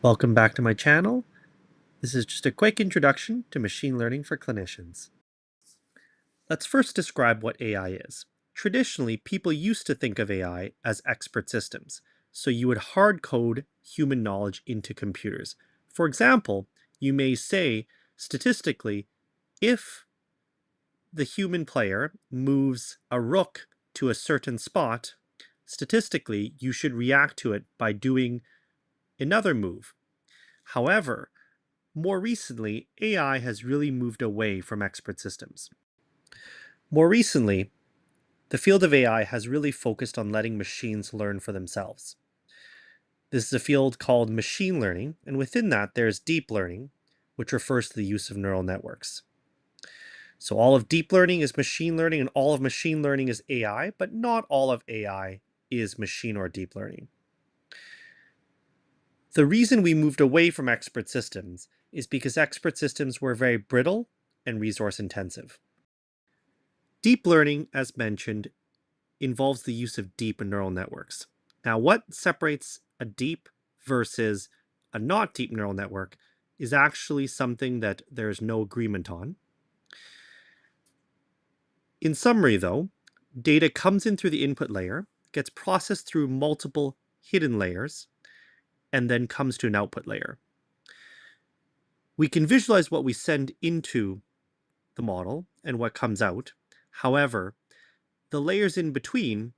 Welcome back to my channel. This is just a quick introduction to machine learning for clinicians. Let's first describe what AI is. Traditionally, people used to think of AI as expert systems, so you would hard code human knowledge into computers. For example, you may say, statistically, if the human player moves a rook to a certain spot, statistically, you should react to it by doing another move. However, more recently, AI has really moved away from expert systems. More recently, the field of AI has really focused on letting machines learn for themselves. This is a field called machine learning, and within that, there's deep learning, which refers to the use of neural networks. So all of deep learning is machine learning, and all of machine learning is AI, but not all of AI is machine or deep learning. The reason we moved away from expert systems is because expert systems were very brittle and resource intensive. Deep learning, as mentioned, involves the use of deep neural networks. Now, what separates a deep versus a not deep neural network is actually something that there's no agreement on. In summary, though, data comes in through the input layer, gets processed through multiple hidden layers, and then comes to an output layer. We can visualize what we send into the model and what comes out. However, the layers in between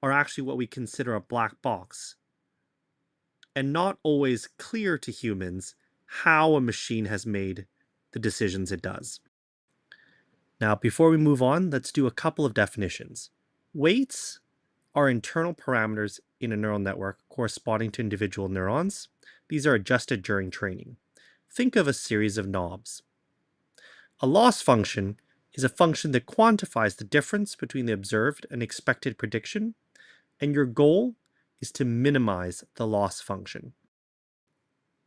are actually what we consider a black box, and not always clear to humans how a machine has made the decisions it does. Now, before we move on, let's do a couple of definitions. Weights are internal parameters in a neural network corresponding to individual neurons. These are adjusted during training. Think of a series of knobs. A loss function is a function that quantifies the difference between the observed and expected prediction, and your goal is to minimize the loss function.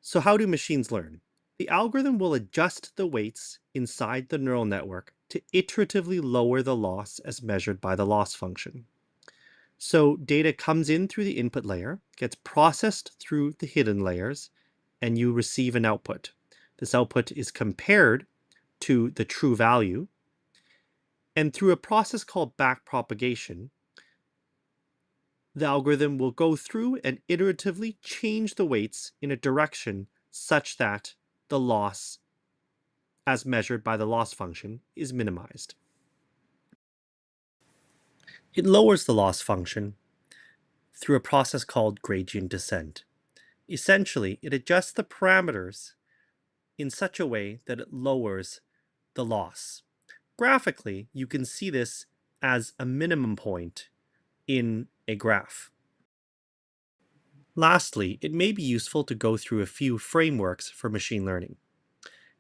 So how do machines learn? The algorithm will adjust the weights inside the neural network to iteratively lower the loss as measured by the loss function. So data comes in through the input layer, gets processed through the hidden layers, and you receive an output. This output is compared to the true value, and through a process called backpropagation, the algorithm will go through and iteratively change the weights in a direction such that the loss, as measured by the loss function, is minimized. It lowers the loss function through a process called gradient descent. Essentially, it adjusts the parameters in such a way that it lowers the loss. Graphically, you can see this as a minimum point in a graph. Lastly, it may be useful to go through a few frameworks for machine learning.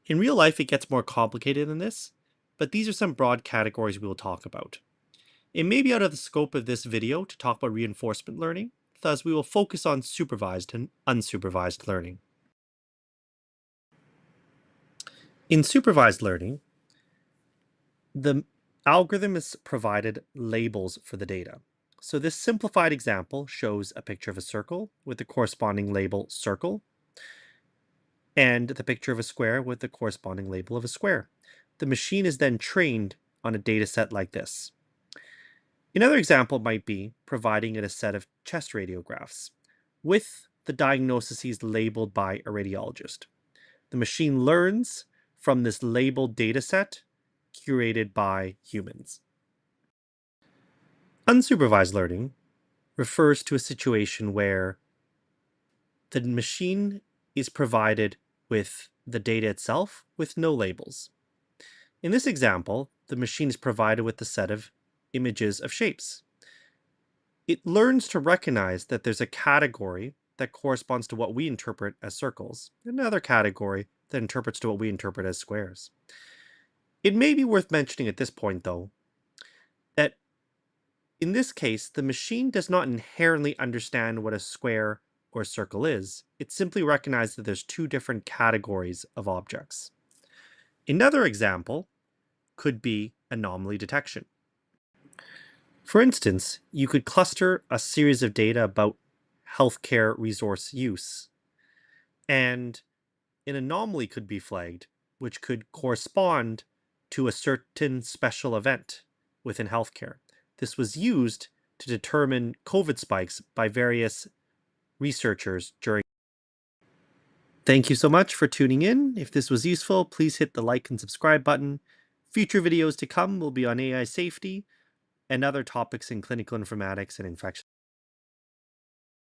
In real life, it gets more complicated than this, but these are some broad categories we will talk about. It may be out of the scope of this video to talk about reinforcement learning, thus we will focus on supervised and unsupervised learning. In supervised learning, the algorithm is provided labels for the data. So this simplified example shows a picture of a circle with the corresponding label circle, and the picture of a square with the corresponding label of a square. The machine is then trained on a data set like this. Another example might be providing it a set of chest radiographs with the diagnoses labeled by a radiologist. The machine learns from this labeled data set curated by humans. Unsupervised learning refers to a situation where the machine is provided with the data itself with no labels. In this example, the machine is provided with a set of images of shapes. It learns to recognize that there's a category that corresponds to what we interpret as circles, and another category that interprets to what we interpret as squares. It may be worth mentioning at this point, though, that in this case, the machine does not inherently understand what a square or a circle is. It simply recognizes that there's two different categories of objects. Another example could be anomaly detection. For instance, you could cluster a series of data about healthcare resource use. and an anomaly could be flagged, which could correspond to a certain special event within healthcare. This was used to determine COVID spikes by various researchers during. Thank you so much for tuning in. If this was useful, please hit the like and subscribe button. Future videos to come will be on AI safety and other topics in clinical informatics and infection